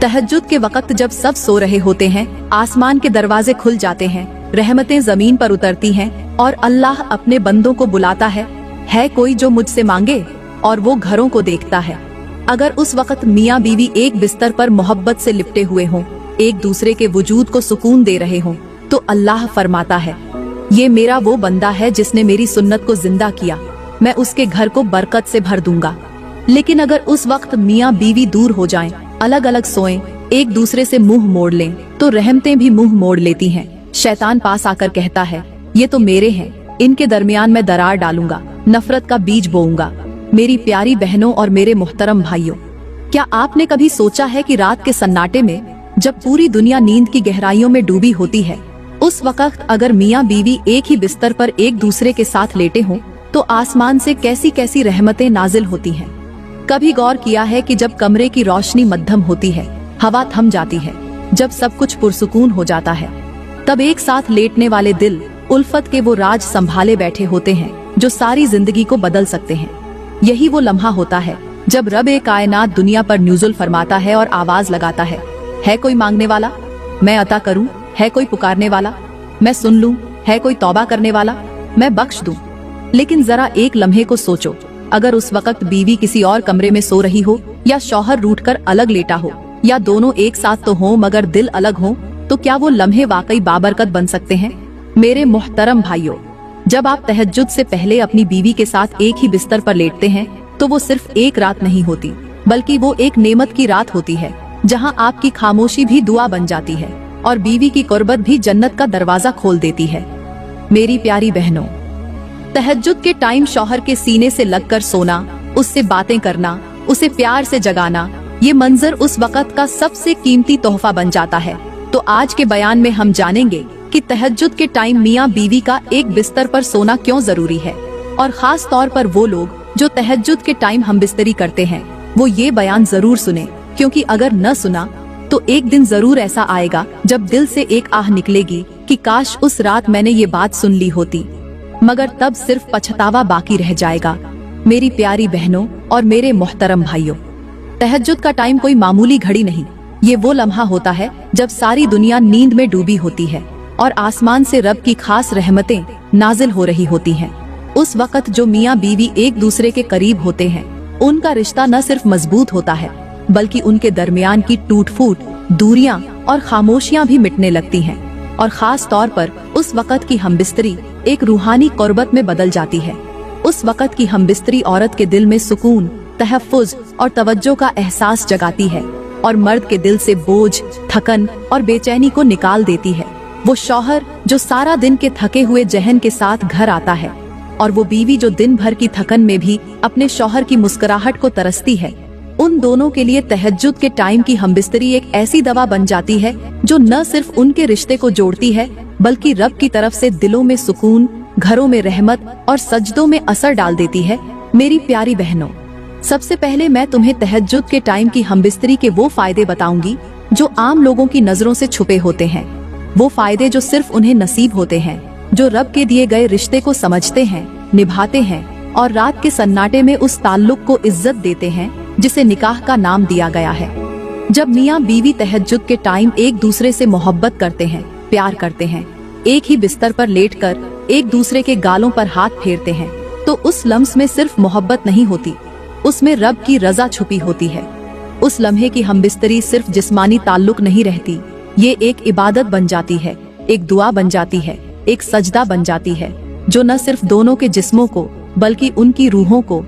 तहज्जुद के वक्त जब सब सो रहे होते हैं, आसमान के दरवाजे खुल जाते हैं, रहमतें जमीन पर उतरती हैं और अल्लाह अपने बंदों को बुलाता है कोई जो मुझसे मांगे, और वो घरों को देखता है। अगर उस वक्त मियाँ बीवी एक बिस्तर पर मोहब्बत से लिपटे हुए हों, एक दूसरे के वजूद को सुकून दे रहे हों, तो अल्लाह फरमाता है, ये मेरा वो बंदा है जिसने मेरी सुन्नत को जिंदा किया, मैं उसके घर को बरकत से भर दूंगा। लेकिन अगर उस वक्त मियाँ बीवी दूर हो जाएं, अलग अलग सोएं, एक दूसरे से मुंह मोड़ लें, तो रहमतें भी मुंह मोड़ लेती हैं। शैतान पास आकर कहता है, ये तो मेरे हैं, इनके दरमियान मैं दरार डालूंगा, नफरत का बीज बोऊंगा। मेरी प्यारी बहनों और मेरे मोहतरम भाइयों, क्या आपने कभी सोचा है कि रात के सन्नाटे में जब पूरी दुनिया नींद की गहराइयों में डूबी होती है, उस वक्त अगर मियाँ बीवी एक ही बिस्तर पर एक दूसरे के साथ लेटे हों, तो आसमान से कैसी कैसी रहमतें नाजिल होती हैं। कभी गौर किया है कि जब कमरे की रोशनी मध्यम होती है, हवा थम जाती है, जब सब कुछ पुरसुकून हो जाता है, तब एक साथ लेटने वाले दिल उल्फत के वो राज संभाले बैठे होते हैं जो सारी जिंदगी को बदल सकते हैं। यही वो लम्हा होता है जब रब ए कायनात दुनिया पर नुज़ुल फरमाता है और आवाज लगाता है कोई मांगने वाला, मैं अता करूं, है कोई पुकारने वाला, मैं सुन लूं, है कोई तौबा करने वाला, मैं बख्श दूं। लेकिन जरा एक लम्हे को सोचो, अगर उस वक्त बीवी किसी और कमरे में सो रही हो, या शौहर रूठकर अलग लेटा हो, या दोनों एक साथ तो हो मगर दिल अलग हो, तो क्या वो लम्हे वाकई बाबरकत बन सकते हैं? मेरे मोहतरम भाइयों, जब आप तहज्जुद से पहले अपनी बीवी के साथ एक ही बिस्तर पर लेटते हैं, तो वो सिर्फ एक रात नहीं होती, बल्कि वो एक नेमत की रात होती है, जहां आपकी खामोशी भी दुआ बन जाती है और बीवी की कुर्बत भी जन्नत का दरवाजा खोल देती है। मेरी प्यारी बहनों, तहज्जुद के टाइम शौहर के सीने से लगकर सोना, उससे बातें करना, उसे प्यार से जगाना, ये मंजर उस वक्त का सबसे कीमती तोहफा बन जाता है। तो आज के बयान में हम जानेंगे कि तहज्जुद के टाइम मियाँ बीवी का एक बिस्तर पर सोना क्यों जरूरी है, और खास तौर पर वो लोग जो तहज्जुद के टाइम हम बिस्तरी करते हैं, वो ये बयान जरूर सुने, क्योंकि अगर न सुना तो एक दिन जरूर ऐसा आएगा जब दिल से एक आह निकलेगी कि काश उस रात मैंने ये बात सुन ली होती, मगर तब सिर्फ पछतावा बाकी रह जाएगा। मेरी प्यारी बहनों और मेरे मोहतरम भाइयों, तहज्जुद का टाइम कोई मामूली घड़ी नहीं, ये वो लम्हा होता है जब सारी दुनिया नींद में डूबी होती है और आसमान से रब की खास रहमतें नाजिल हो रही होती हैं। उस वक्त जो मियाँ बीवी एक दूसरे के करीब होते हैं, उनका रिश्ता न सिर्फ मजबूत होता है, बल्कि उनके दरमियान की टूट फूट, दूरियां और खामोशियां भी मिटने लगती हैं। और खास तौर पर उस वक्त की हमबिस्तरी एक रूहानी कुर्बत में बदल जाती है। उस वक्त की हमबिस्तरी औरत के दिल में सुकून, तहफ़्फ़ुज़ और तवज्जो का एहसास जगाती है और मर्द के दिल से बोझ, थकन और बेचैनी को निकाल देती है। वो शौहर जो सारा दिन के थके हुए जहन के साथ घर आता है, और वो बीवी जो दिन भर की थकन में भी अपने शौहर की मुस्कुराहट को तरसती है, उन दोनों के लिए तहज्जुद के टाइम की हमबिस्तरी एक ऐसी दवा बन जाती है जो न सिर्फ उनके रिश्ते को जोड़ती है, बल्कि रब की तरफ से दिलों में सुकून, घरों में रहमत और सजदों में असर डाल देती है। मेरी प्यारी बहनों, सबसे पहले मैं तुम्हें तहज्जुद के टाइम की हमबिस्तरी के वो फायदे बताऊंगी जो आम लोगों की नजरों से छुपे होते हैं, वो फायदे जो सिर्फ उन्हें नसीब होते हैं, जो रब के दिए गए रिश्ते को समझते हैं, निभाते हैं और रात के सन्नाटे में उस ताल्लुक को इज्जत देते हैं जिसे निकाह का नाम दिया गया है। जब मियाँ बीवी तहज्जुद के टाइम एक दूसरे से मोहब्बत करते हैं, प्यार करते हैं, एक ही बिस्तर पर लेटकर एक दूसरे के गालों पर हाथ फेरते हैं, तो उस लम्स में सिर्फ मोहब्बत नहीं होती, उसमें रब की रजा छुपी होती है। उस लम्हे की हमबिस्तरी सिर्फ जिस्मानी ताल्लुक नहीं रहती, ये एक इबादत बन जाती है, एक दुआ बन जाती है, एक सजदा बन जाती है, जो न सिर्फ दोनों के जिस्मों को बल्कि उनकी रूहों को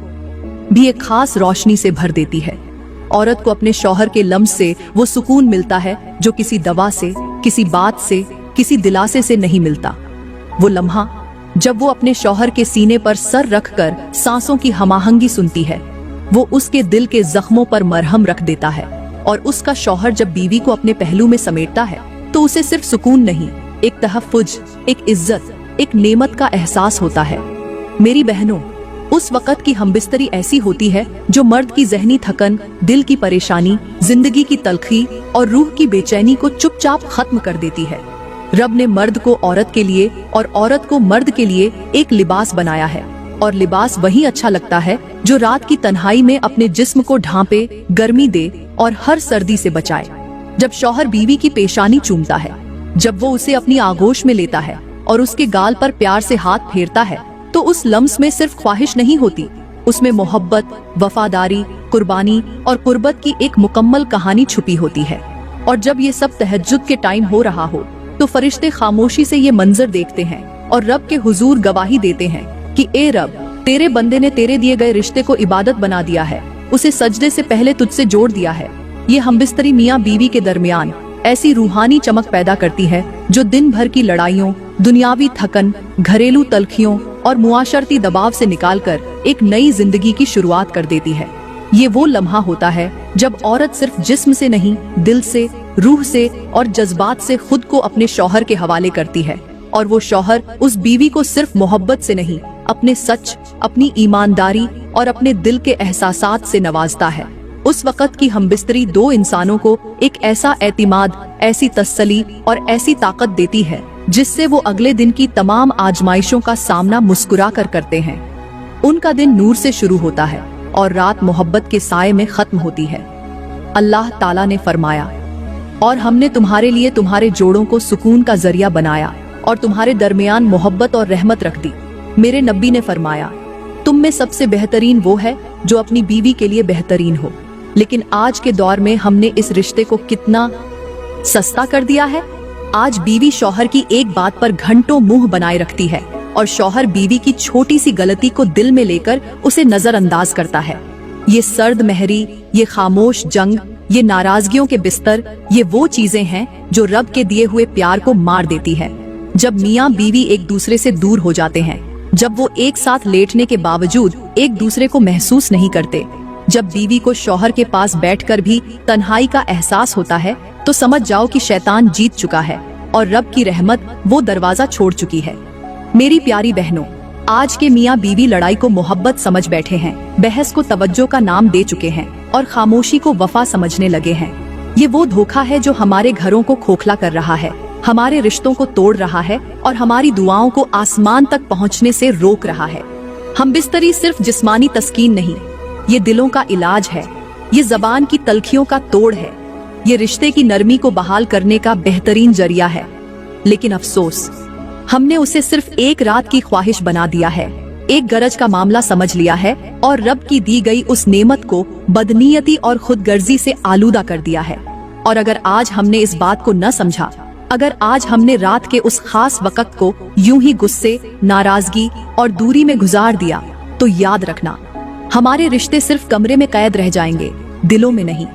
भी एक खास रोशनी से भर देती है। औरत को अपने शौहर के लम्स से वो सुकून मिलता है जो किसी दवा से, किसी बात से, किसी दिलासे से नहीं मिलता। वो लम्हा जब वो अपने शौहर के सीने पर सर रखकर सांसों की हमाहंगी सुनती है, वो उसके दिल के जख्मों पर मरहम रख देता है। और उसका शौहर जब बीवी को अपने पहलू में समेटता है, तो उसे सिर्फ सुकून नहीं, एक तहफ़्फ़ुज़, एक इज्जत, एक नेमत का एहसास होता है। मेरी बहनों, उस वक्त की हमबिस्तरी ऐसी होती है जो मर्द की ज़हनी थकन, दिल की परेशानी, जिंदगी की तलखी और रूह की बेचैनी को चुपचाप खत्म कर देती है। रब ने मर्द को औरत के लिए और औरत को मर्द के लिए एक लिबास बनाया है, और लिबास वही अच्छा लगता है जो रात की तन्हाई में अपने जिस्म को ढांपे, गर्मी दे और हर सर्दी से बचाए। जब शौहर बीवी की पेशानी चूमता है, जब वो उसे अपनी आगोश में लेता है और उसके गाल पर प्यार से हाथ फेरता है, तो उस लम्स में सिर्फ ख्वाहिश नहीं होती, उसमें मोहब्बत, वफादारी, कुर्बानी और कुर्बत की एक मुकम्मल कहानी छुपी होती है। और जब ये सब तहज्जुद के टाइम हो रहा हो, तो फरिश्ते खामोशी से ये मंजर देखते हैं और रब के हुजूर गवाही देते हैं कि ए रब, तेरे बंदे ने तेरे दिए गए रिश्ते को इबादत बना दिया है, उसे सजदे से पहले तुझसे जोड़ दिया है। ये हमबिस्तरी मियाँ बीवी के दरमियान ऐसी रूहानी चमक पैदा करती है जो दिन भर की लड़ाइयों, दुनियावी थकन, घरेलू तलखियों और मुआशरती दबाव से निकालकर एक नई जिंदगी की शुरुआत कर देती है। ये वो लम्हा होता है जब औरत सिर्फ जिस्म से नहीं, दिल से, रूह से और जज्बात से खुद को अपने शौहर के हवाले करती है, और वो शौहर उस बीवी को सिर्फ मोहब्बत से नहीं, अपने सच, अपनी ईमानदारी और अपने दिल के एहसासात से नवाजता है। उस वक़्त की हमबिस्तरी दो इंसानों को एक ऐसा एतिमाद, ऐसी तसल्ली और ऐसी ताकत देती है जिससे वो अगले दिन की तमाम आजमाइशों का सामना मुस्कुरा कर करते हैं। उनका दिन नूर से शुरू होता है और रात मोहब्बत के साए में खत्म होती है। अल्लाह ताला ने फरमाया, और हमने तुम्हारे लिए तुम्हारे जोड़ों को सुकून का जरिया बनाया और तुम्हारे दरमियान मोहब्बत और रहमत रख दी। मेरे नबी ने फरमाया, तुम में सबसे बेहतरीन वो है जो अपनी बीवी के लिए बेहतरीन हो। लेकिन आज के दौर में हमने इस रिश्ते को कितना सस्ता कर दिया है। आज बीवी शौहर की एक बात पर घंटों मुंह बनाए रखती है और शौहर बीवी की छोटी सी गलती को दिल में लेकर उसे नजरअंदाज करता है। ये सर्द महरी, ये खामोश जंग, ये नाराजगियों के बिस्तर, ये वो चीजें हैं जो रब के दिए हुए प्यार को मार देती है। जब मियाँ बीवी एक दूसरे से दूर हो जाते हैं, जब वो एक साथ लेटने के बावजूद एक दूसरे को महसूस नहीं करते, जब बीवी को शौहर के पास बैठकर भी तन्हाई का एहसास होता है, तो समझ जाओ कि शैतान जीत चुका है और रब की रहमत वो दरवाजा छोड़ चुकी है। मेरी प्यारी बहनों, आज के मियाँ बीवी लड़ाई को मोहब्बत समझ बैठे हैं, बहस को तवज्जो का नाम दे चुके हैं और खामोशी को वफा समझने लगे हैं। ये वो धोखा है जो हमारे घरों को खोखला कर रहा है, हमारे रिश्तों को तोड़ रहा है और हमारी दुआओं को आसमान तक पहुँचने से रोक रहा है। हमबिस्तरी सिर्फ जिस्मानी तस्कीन नहीं, ये दिलों का इलाज है, ये जबान की तलखियों का तोड़ है, ये रिश्ते की नरमी को बहाल करने का बेहतरीन जरिया है। लेकिन अफसोस, हमने उसे सिर्फ एक रात की ख्वाहिश बना दिया है, एक गरज का मामला समझ लिया है और रब की दी गई उस नेमत को बदनीयती और खुदगर्जी से आलूदा कर दिया है। और अगर आज हमने इस बात को न समझा, अगर आज हमने रात के उस खास वक्त को यूं ही गुस्से, नाराजगी और दूरी में गुजार दिया, तो याद रखना, हमारे रिश्ते सिर्फ कमरे में कैद रह जाएंगे, दिलों में नहीं।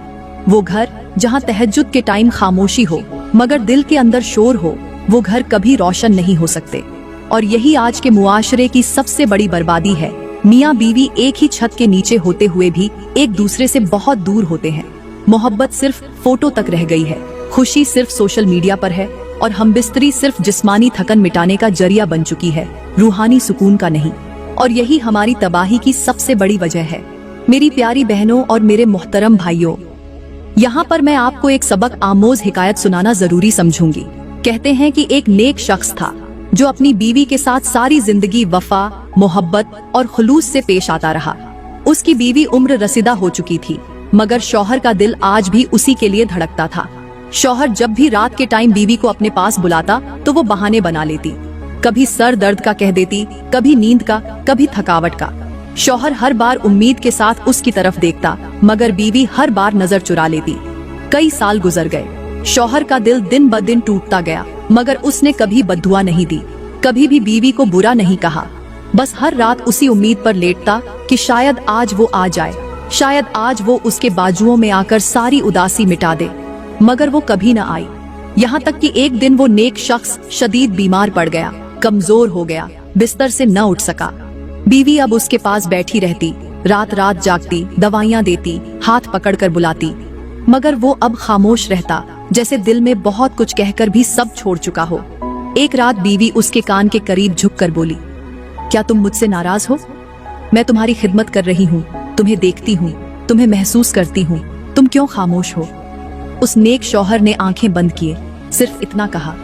वो घर जहाँ तहज्जुद के टाइम खामोशी हो मगर दिल के अंदर शोर हो, वो घर कभी रोशन नहीं हो सकते। और यही आज के मुआशरे की सबसे बड़ी बर्बादी है। मियाँ बीवी एक ही छत के नीचे होते हुए भी एक दूसरे से बहुत दूर होते हैं। मोहब्बत सिर्फ फोटो तक रह गई है, खुशी सिर्फ सोशल मीडिया पर है और हमबिस्तरी सिर्फ जिस्मानी थकन मिटाने का जरिया बन चुकी है, रूहानी सुकून का नहीं। और यही हमारी तबाही की सबसे बड़ी वजह है। मेरी प्यारी बहनों और मेरे मोहतरम भाइयों, यहाँ पर मैं आपको एक सबक आमोज हिकायत सुनाना जरूरी समझूंगी। कहते हैं कि एक नेक शख्स था जो अपनी बीवी के साथ सारी जिंदगी वफा, मोहब्बत और खुलूस से पेश आता रहा। उसकी बीवी उम्र रसीदा हो चुकी थी मगर शौहर का दिल आज भी उसी के लिए धड़कता था। शौहर जब भी रात के टाइम बीवी को अपने पास बुलाता तो वो बहाने बना लेती, कभी सर दर्द का कह देती, कभी नींद का, कभी थकावट का। शौहर हर बार उम्मीद के साथ उसकी तरफ देखता मगर बीवी हर बार नजर चुरा लेती। कई साल गुजर गए, शौहर का दिल दिन ब दिन टूटता गया मगर उसने कभी बद्दुआ नहीं दी, कभी भी बीवी को बुरा नहीं कहा। बस हर रात उसी उम्मीद पर लेटता कि शायद आज वो आ जाए, शायद आज वो उसके बाजुओं में आकर सारी उदासी मिटा दे, मगर वो कभी न आई। यहाँ तक कि एक दिन वो नेक शख्स शदीद बीमार पड़ गया, कमजोर हो गया, बिस्तर से न उठ सका। बीवी अब उसके पास बैठी रहती, रात रात जागती, दवाइयाँ देती, हाथ पकड़कर बुलाती, मगर वो अब खामोश रहता, जैसे दिल में बहुत कुछ कहकर भी सब छोड़ चुका हो। एक रात बीवी उसके कान के करीब झुककर बोली, क्या तुम मुझसे नाराज हो? मैं तुम्हारी खिदमत कर रही हूँ, तुम्हें देखती हूँ, तुम्हें महसूस करती हूँ, तुम क्यों खामोश हो? उस नेक शौहर ने आंखें बंद किए, सिर्फ इतना कहा,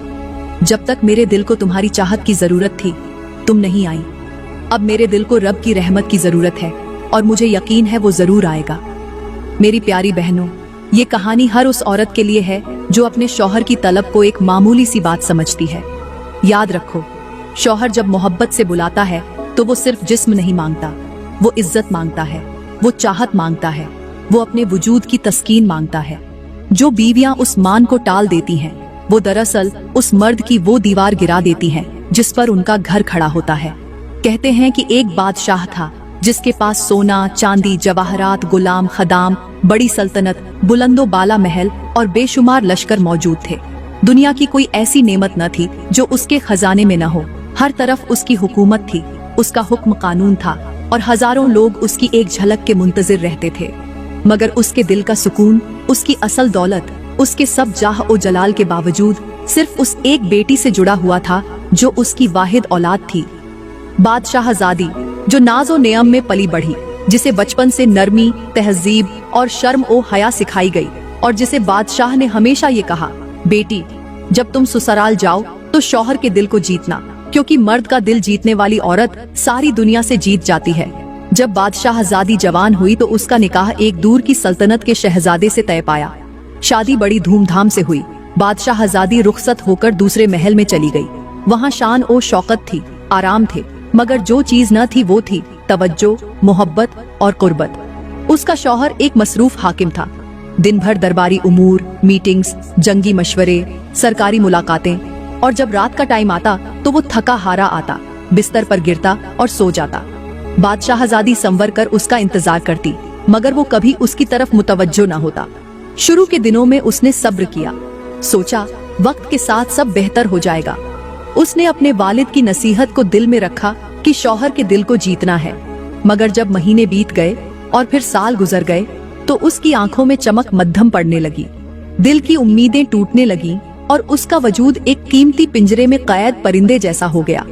जब तक मेरे दिल को तुम्हारी चाहत की जरूरत थी, तुम नहीं आई। अब मेरे दिल को रब की रहमत की जरूरत है और मुझे यकीन है वो जरूर आएगा। मेरी प्यारी बहनों, ये कहानी हर उस औरत के लिए है जो अपने शौहर की तलब को एक मामूली सी बात समझती है। याद रखो, शौहर जब मोहब्बत से बुलाता है तो वो सिर्फ जिस्म नहीं मांगता, वो इज्जत मांगता है, वो चाहत मांगता है, वो अपने वजूद की तस्कीन मांगता है। जो बीवियां उस मान को टाल देती हैं, वो दरअसल उस मर्द की वो दीवार गिरा देती हैं जिस पर उनका घर खड़ा होता है। कहते हैं कि एक बादशाह था जिसके पास सोना, चांदी, जवाहरात, गुलाम, खदाम, बड़ी सल्तनत, बुलंदो बाला महल और बेशुमार लश्कर मौजूद थे। दुनिया की कोई ऐसी नेमत न थी जो उसके खजाने में न हो। हर तरफ उसकी हुकूमत थी, उसका हुक्म कानून था और हजारों लोग उसकी एक झलक के मुंतजिर रहते थे। मगर उसके दिल का सुकून, उसकी असल दौलत, उसके सब जाह ओ जलाल के बावजूद सिर्फ उस एक बेटी से जुड़ा हुआ था जो उसकी वाहिद औलाद थी। बादशाहजादी, जो नाज़ो नेयम में पली बढ़ी, जिसे बचपन से नरमी, तहजीब और शर्म ओ हया सिखाई गई और जिसे बादशाह ने हमेशा ये कहा, बेटी जब तुम ससुराल जाओ तो शौहर के दिल को जीतना, क्योंकि मर्द का दिल जीतने वाली औरत सारी दुनिया से जीत जाती है। जब बादशाहजादी जवान हुई तो उसका निकाह एक दूर की सल्तनत के शहजादे से तय पाया। शादी बड़ी धूमधाम से हुई। बादशाहजादी रुखसत होकर दूसरे महल में चली गई। वहाँ शान ओ शौकत थी, आराम थे, मगर जो चीज न थी वो थी तवज्जो, मोहब्बत और कुर्बत। उसका शौहर एक मसरूफ हाकिम था। दिन भर दरबारी उमूर, मीटिंग्स, जंगी मशवरे, सरकारी मुलाकातें, और जब रात का टाइम आता तो वो थका हारा आता, बिस्तर पर गिरता और सो जाता। बादशाहजादी संवर कर उसका इंतजार करती, मगर वो कभी उसकी तरफ मुतवज्जो न होता। शुरू के दिनों में उसने सब्र किया, सोचा वक्त के साथ सब बेहतर हो जाएगा। उसने अपने वालिद की नसीहत को दिल में रखा कि शौहर के दिल को जीतना है। मगर जब महीने बीत गए और फिर साल गुजर गए तो उसकी आंखों में चमक मद्धम पड़ने लगी, दिल की उम्मीदें टूटने लगी और उसका वजूद एक कीमती पिंजरे में कैद परिंदे जैसा हो गया।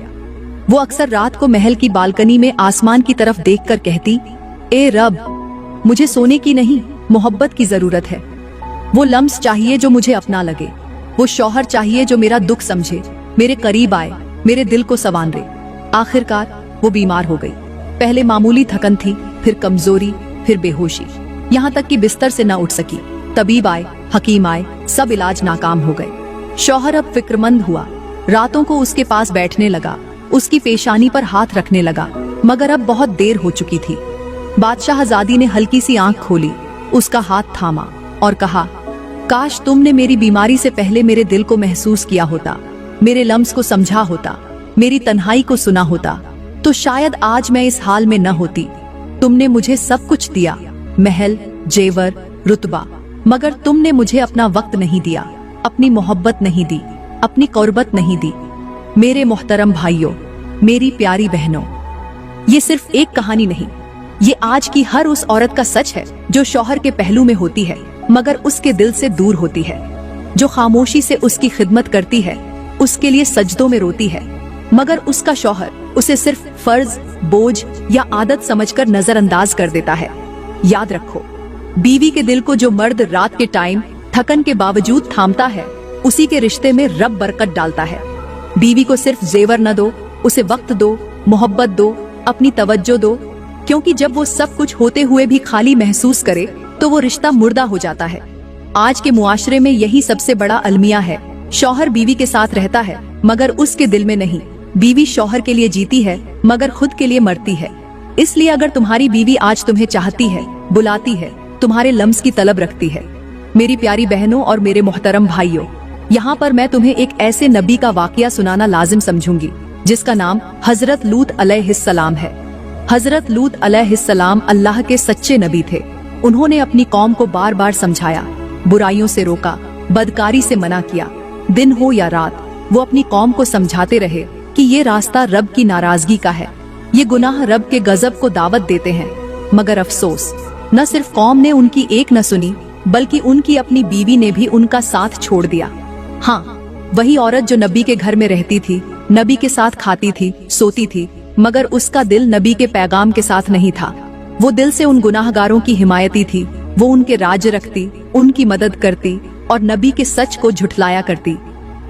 वो अक्सर रात को महल की बालकनी में आसमान की तरफ देखकर कहती, ए रब, मुझे सोने की नहीं, मोहब्बत की जरूरत है। वो लम्स चाहिए जो मुझे अपना लगे, वो शौहर चाहिए जो मेरा दुख समझे, मेरे करीब आए, मेरे दिल को संवारे। आखिरकार वो बीमार हो गई। पहले मामूली थकन थी, फिर कमजोरी, फिर बेहोशी, यहाँ तक कि बिस्तर से न उठ सकी। तबीब आए, हकीम आए, सब इलाज नाकाम हो गए। शौहर अब फिक्रमंद हुआ, रातों को उसके पास बैठने लगा, उसकी पेशानी पर हाथ रखने लगा, मगर अब बहुत देर हो चुकी थी। बादशाहजादी ने हल्की सी आंख खोली, उसका हाथ थामा और कहा, काश तुमने मेरी बीमारी से पहले मेरे दिल को महसूस किया होता, मेरे लम्स को समझा होता, मेरी तन्हाई को सुना होता, तो शायद आज मैं इस हाल में न होती। तुमने मुझे सब कुछ दिया, महल, जेवर, रुतबा, मगर तुमने मुझे अपना वक्त नहीं दिया, अपनी मोहब्बत नहीं दी, अपनी कुर्बत नहीं दी। मेरे मोहतरम भाइयों, मेरी प्यारी बहनों, ये सिर्फ एक कहानी नहीं, ये आज की हर उस औरत का सच है जो शौहर के पहलू में होती है मगर उसके दिल से दूर होती है, जो खामोशी से उसकी खिदमत करती है, उसके लिए सजदों में रोती है, मगर उसका शौहर उसे सिर्फ फर्ज, बोझ या आदत समझकर नजरअंदाज कर देता है। याद रखो, बीवी के दिल को जो मर्द रात के टाइम थकन के बावजूद थामता है, उसी के रिश्ते में रब बरकत डालता है। बीवी को सिर्फ जेवर न दो, उसे वक्त दो, मोहब्बत दो, अपनी तवज्जो दो, क्योंकि जब वो सब कुछ होते हुए भी खाली महसूस करे तो वो रिश्ता मुर्दा हो जाता है। आज के मुआशरे में यही सबसे बड़ा अलमिया है। शौहर बीवी के साथ रहता है मगर उसके दिल में नहीं। बीवी शौहर के लिए जीती है मगर खुद के लिए मरती है। इसलिए अगर तुम्हारी बीवी आज तुम्हें चाहती है, बुलाती है, तुम्हारे लम्स की तलब रखती है, मेरी प्यारी बहनों और मेरे मोहतरम भाइयों, यहाँ पर मैं तुम्हें एक ऐसे नबी का वाकया सुनाना लाजिम समझूंगी जिसका नाम हजरत लूत अलैहिस्सलाम है। हजरत लूत अलैहिस्सलाम अल्लाह के सच्चे नबी थे। उन्होंने अपनी कौम को बार बार समझाया, बुराइयों से रोका, बदकारी से मना किया। दिन हो या रात वो अपनी कौम को समझाते रहे कि ये रास्ता रब की नाराजगी का है, ये गुनाह रब के गजब को दावत देते हैं। मगर अफसोस, न सिर्फ कौम ने उनकी एक न सुनी बल्कि उनकी अपनी बीवी ने भी उनका साथ छोड़ दिया। हाँ, वही औरत जो नबी के घर में रहती थी, नबी के साथ खाती थी, सोती थी, मगर उसका दिल नबी के पैगाम के साथ नहीं था। वो दिल से उन गुनाहगारों की हिमायती थी। वो उनके राज्य रखती, उनकी मदद करती और नबी के सच को झुठलाया करती।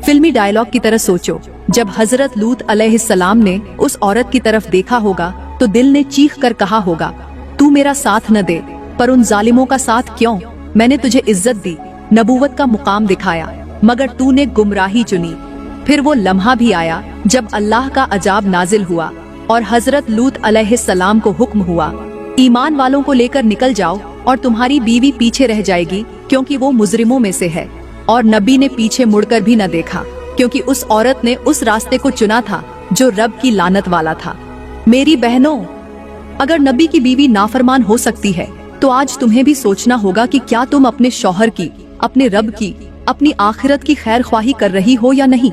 फिल्मी डायलॉग की तरह सोचो, जब हजरत लूत अलैहिस्सलाम ने उस औरत की तरफ देखा होगा तो दिल ने चीख कर कहा होगा, तू मेरा साथ न दे, पर उन जालिमों का साथ क्यों, मैंने तुझे इज्जत दी, नबूवत का मुकाम दिखाया, मगर तूने गुमराही चुनी। फिर वो लम्हा भी आया जब अल्लाह का अजाब नाजिल हुआ और हजरत लूत अलैहिस्सलाम को हुक्म हुआ, ईमान वालों को लेकर निकल जाओ और तुम्हारी बीवी पीछे रह जाएगी क्योंकि वो मुजरिमों में से है। और नबी ने पीछे मुड़कर भी न देखा क्योंकि उस औरत ने उस रास्ते को चुना था जो रब की लानत वाला था। मेरी बहनों, अगर नबी की बीवी नाफरमान हो सकती है तो आज तुम्हें भी सोचना होगा कि क्या तुम अपने शौहर की, अपने रब की, अपनी आखिरत की खैर ख्वाही कर रही हो या नहीं।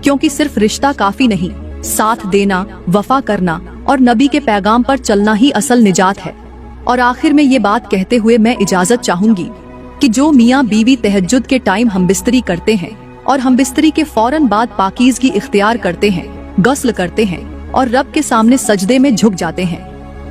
क्योंकि सिर्फ रिश्ता काफी नहीं, साथ देना, वफा करना और नबी के पैगाम पर चलना ही असल निजात है। और आखिर में ये बात कहते हुए मैं इजाजत चाहूंगी कि जो मियाँ बीवी तहज्जुद के टाइम हमबिस्तरी करते हैं और हमबिस्तरी के फौरन बाद पाकीज़गी इख्तियार करते हैं, गस्ल करते हैं और रब के सामने सजदे में झुक जाते हैं,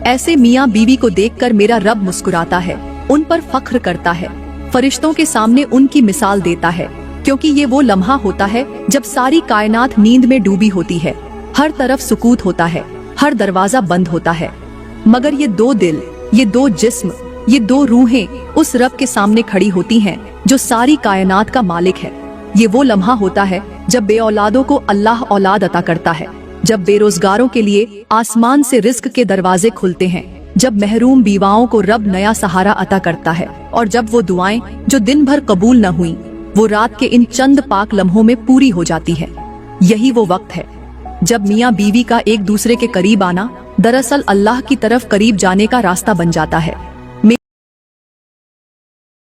ऐसे मियाँ बीवी को देखकर मेरा रब मुस्कुराता है, उन पर फख्र करता है, फरिश्तों के सामने उनकी मिसाल देता है। क्योंकि ये वो लम्हा होता है जब सारी कायनात नींद में डूबी होती है, हर तरफ सुकूत होता है, हर दरवाजा बंद होता है, मगर ये दो दिल, ये दो जिस्म, ये दो रूहें उस रब के सामने खड़ी होती हैं जो सारी कायनात का मालिक है। ये वो लम्हा होता है जब बेऔलादों को अल्लाह औलाद अता करता है, जब बेरोजगारों के लिए आसमान से रिज्क के दरवाजे खुलते हैं, जब महरूम बीवाओं को रब नया सहारा अता करता है, और जब वो दुआएं जो दिन भर कबूल न हुई वो रात के इन चंद पाक लम्हों में पूरी हो जाती है। यही वो वक्त है जब मियाँ बीवी का एक दूसरे के करीब आना दरअसल अल्लाह की तरफ करीब जाने का रास्ता बन जाता है।